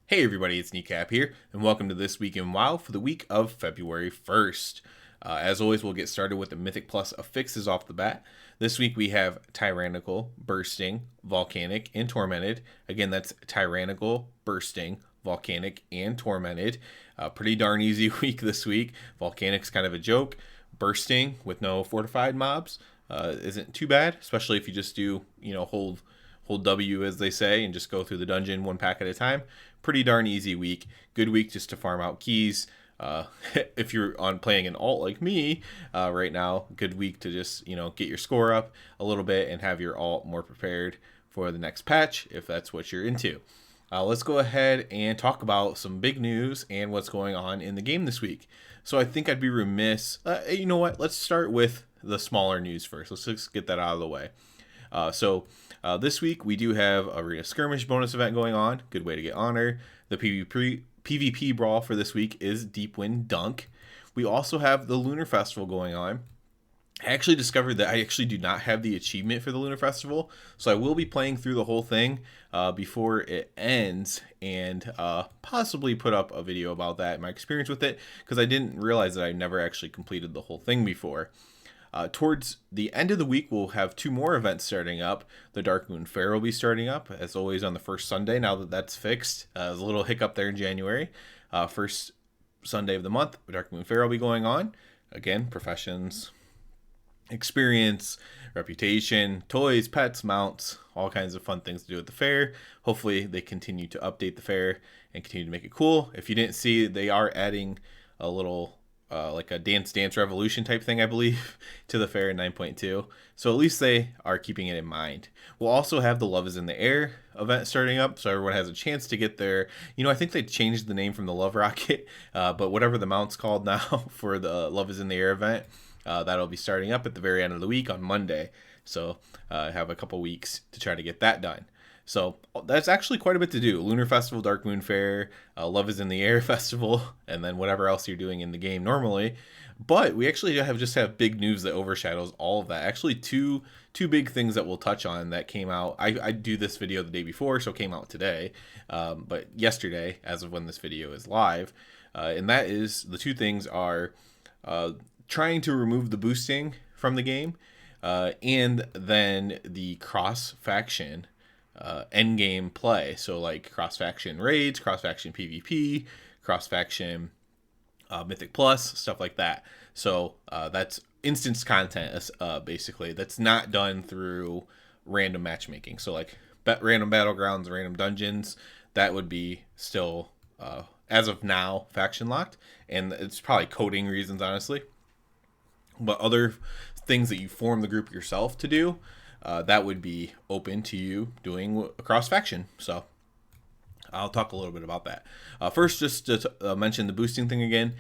Hey everybody, it's Kneecap here, and welcome to This Week in WoW for the week of February 1st. As always, we'll get started with the Mythic Plus affixes off the bat. This week we have Tyrannical, Bursting, Volcanic, and Tormented. Again, that's Tyrannical, Bursting, Volcanic, and Tormented. Pretty darn easy week this week. Volcanic's kind of a joke. Bursting with no fortified mobs isn't too bad, especially if you just do, hold W as they say and just go through the dungeon one pack at a time. Pretty darn easy week. Good week just to farm out keys. If you're on playing an alt like me right now, good week to just get your score up a little bit and have your alt more prepared for the next patch if that's what you're into. Let's go ahead and talk about some big news and what's going on in the game this week. So I think I'd be remiss. You know what? Let's start with the smaller news first. Let's just get that out of the way. This week we do have a Skirmish bonus event going on. Good way to get honor. The PvP brawl for this week is Deepwind Dunk. We also have the Lunar Festival going on. I actually discovered that I actually do not have the achievement for the Lunar Festival, so I will be playing through the whole thing before it ends and possibly put up a video about that, my experience with it, because I didn't realize that I never actually completed the whole thing before. Towards the end of the week, we'll have two more events starting up. The Darkmoon Fair will be starting up, as always, on the first Sunday, now that that's fixed. There's a little hiccup there in January. First Sunday of the month, Darkmoon Fair will be going on. Again, professions, experience, reputation, toys, pets, mounts, all kinds of fun things to do at the fair. Hopefully, they continue to update the fair and continue to make it cool. If you didn't see, they are adding a little like a Dance Revolution type thing, I believe, to the fair in 9.2. So at least they are keeping it in mind. We'll also have the Love is in the Air event starting up, so everyone has a chance to get there. I think they changed the name from the Love Rocket, but whatever the mount's called now for the Love is in the Air event, that'll be starting up at the very end of the week on Monday. So have a couple weeks to try to get that done. So that's actually quite a bit to do. Lunar Festival, Darkmoon Fair, Love is in the Air Festival, and then whatever else you're doing in the game normally. But we actually have big news that overshadows all of that. Actually, two big things that we'll touch on that came out. I do this video the day before, so it came out today. But yesterday, as of when this video is live. And that is, the two things are trying to remove the boosting from the game, and then the cross-faction end game play. So like cross-faction raids, cross-faction PvP, cross-faction Mythic Plus, stuff like that. So that's instance content, basically, that's not done through random matchmaking. So like random battlegrounds, random dungeons, that would be still, as of now, faction locked. And it's probably coding reasons, honestly. But other things that you form the group yourself to do, that would be open to you doing across faction. So I'll talk a little bit about that. First, just to mention the boosting thing again.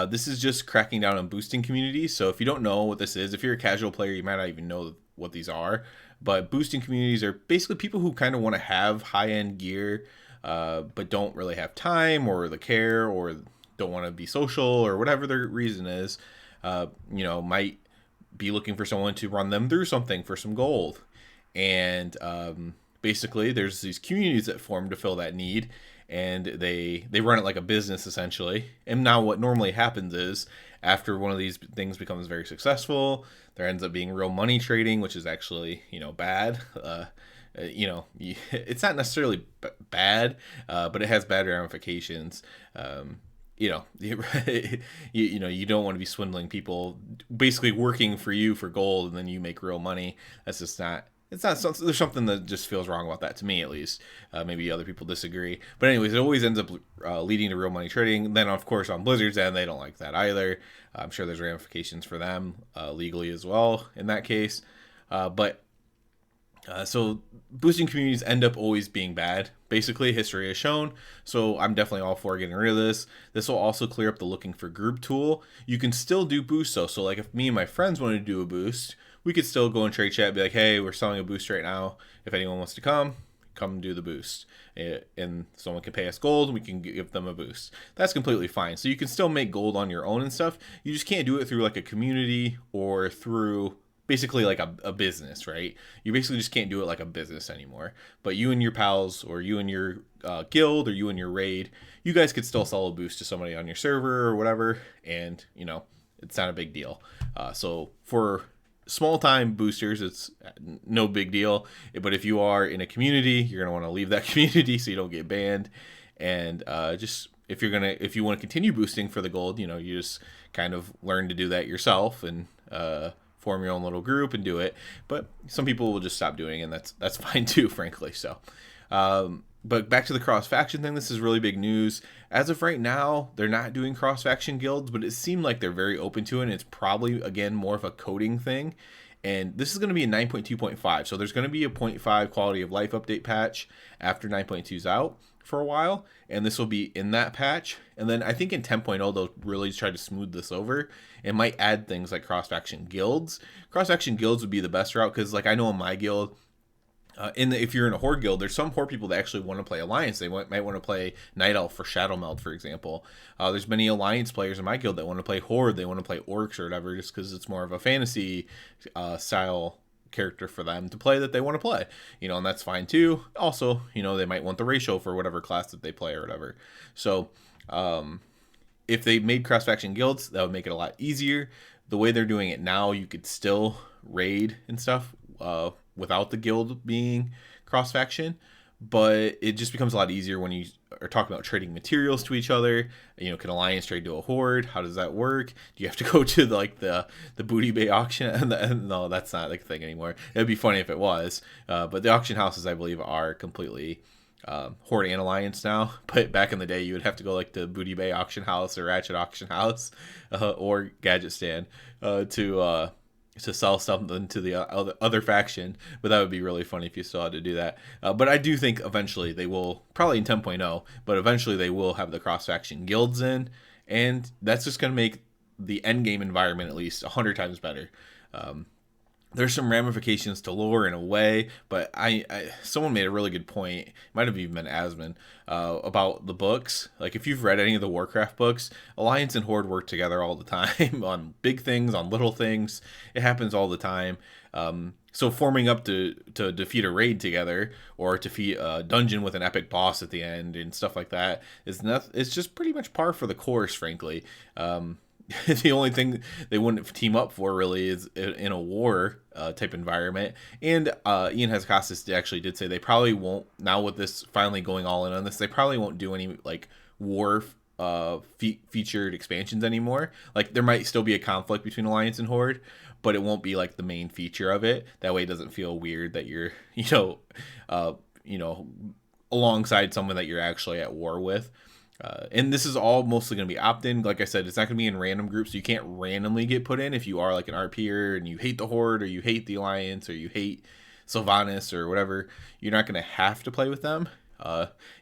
This is just cracking down on boosting communities. So if you don't know what this is, if you're a casual player, you might not even know what these are. But boosting communities are basically people who kind of want to have high-end gear, but don't really have time or the care, or don't want to be social, or whatever their reason is. Might be looking for someone to run them through something for some gold. And basically there's these communities that form to fill that need, and they run it like a business essentially. And now what normally happens is, after one of these things becomes very successful, there ends up being real money trading, which is actually bad. It's not necessarily bad, but it has bad ramifications. You don't want to be swindling people, basically working for you for gold, and then you make real money. That's just not. It's not. There's something that just feels wrong about that to me, at least. Maybe other people disagree, but anyways, it always ends up leading to real money trading. Then, of course, on Blizzard's end, they don't like that either. I'm sure there's ramifications for them legally as well in that case. So boosting communities end up always being bad. Basically, history has shown. So I'm definitely all for getting rid of this. This will also clear up the looking for group tool. You can still do boosts though. So like if me and my friends wanted to do a boost, we could still go in trade chat and be like, hey, we're selling a boost right now. If anyone wants to come do the boost. And someone can pay us gold, we can give them a boost. That's completely fine. So you can still make gold on your own and stuff. You just can't do it through like a community or through basically like a business, right? You basically just can't do it like a business anymore. But you and your pals, or you and your guild, or you and your raid, you guys could still sell a boost to somebody on your server or whatever, and it's not a big deal. So for small time boosters, it's no big deal. But if you are in a community, you're gonna want to leave that community so you don't get banned. And just if you want to continue boosting for the gold, you just kind of learn to do that yourself and form your own little group and do it. But some people will just stop doing it, and that's fine too, frankly. So but back to the cross faction thing, this is really big news. As of right now, they're not doing cross faction guilds, but it seemed like they're very open to it, and it's probably, again, more of a coding thing. And this is going to be in 9.2.5, so there's going to be a 0.5 quality of life update patch after 9.2 is out for a while, and this will be in that patch. And then I think in 10.0 they'll really try to smooth this over and might add things like cross faction guilds. Cross faction guilds would be the best route, because like I know in my guild, if you're in a Horde guild, there's some Horde people that actually want to play Alliance. They might want to play Night Elf for Shadow Meld, for example. There's many Alliance players in my guild that want to play Horde. They want to play Orcs or whatever, just because it's more of a fantasy style character for them to play that they want to play. And that's fine too. Also, they might want the ratio for whatever class that they play or whatever. So if they made cross faction guilds, that would make it a lot easier. The way they're doing it now, you could still raid and stuff without the guild being cross faction, but it just becomes a lot easier when you are talking about trading materials to each other. Can Alliance trade to a Horde? How does that work? Do you have to go to the Booty Bay auction? No, that's not like a thing anymore. It'd be funny if it was, but the auction houses, I believe, are completely Horde and Alliance now. But back in the day, you would have to go like to Booty Bay auction house or Ratchet auction house or Gadget stand to sell something to the other faction. But that would be really funny if you still had to do that. But I do think eventually they will, probably in 10.0, but eventually they will have the cross faction guilds in, and that's just going to make the end game environment at least 100 times better. There's some ramifications to lore in a way, but someone made a really good point. It might have even been Asmon about the books. Like if you've read any of the Warcraft books, Alliance and Horde work together all the time on big things, on little things. It happens all the time. So forming up to defeat a raid together or to defeat a dungeon with an epic boss at the end and stuff like that it's just pretty much par for the course, frankly. The only thing they wouldn't team up for really is in a war type environment. And Ian Hazzikostas actually did say they probably won't, now with this finally going all in on this, they probably won't do any like war featured expansions anymore. Like there might still be a conflict between Alliance and Horde, but it won't be like the main feature of it. That way it doesn't feel weird that you're alongside someone that you're actually at war with. And this is all mostly going to be opt-in. Like I said, it's not going to be in random groups. So you can't randomly get put in if you are like an RPer and you hate the Horde or you hate the Alliance or you hate Sylvanas or whatever. You're not going to have to play with them.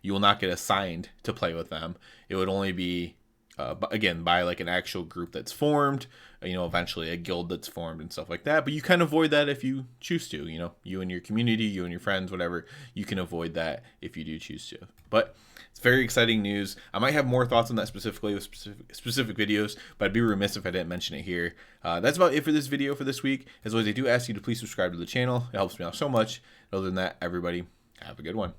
You will not get assigned to play with them. It would only be, again, by like an actual group that's formed, eventually a guild that's formed and stuff like that. But you can avoid that if you choose to, you and your community, you and your friends, whatever, you can avoid that if you do choose to. But it's very exciting news. I might have more thoughts on that specifically with specific videos, but I'd be remiss if I didn't mention it here. That's about it for this video for this week. As always, I do ask you to please subscribe to the channel. It helps me out so much. Other than that, everybody, have a good one.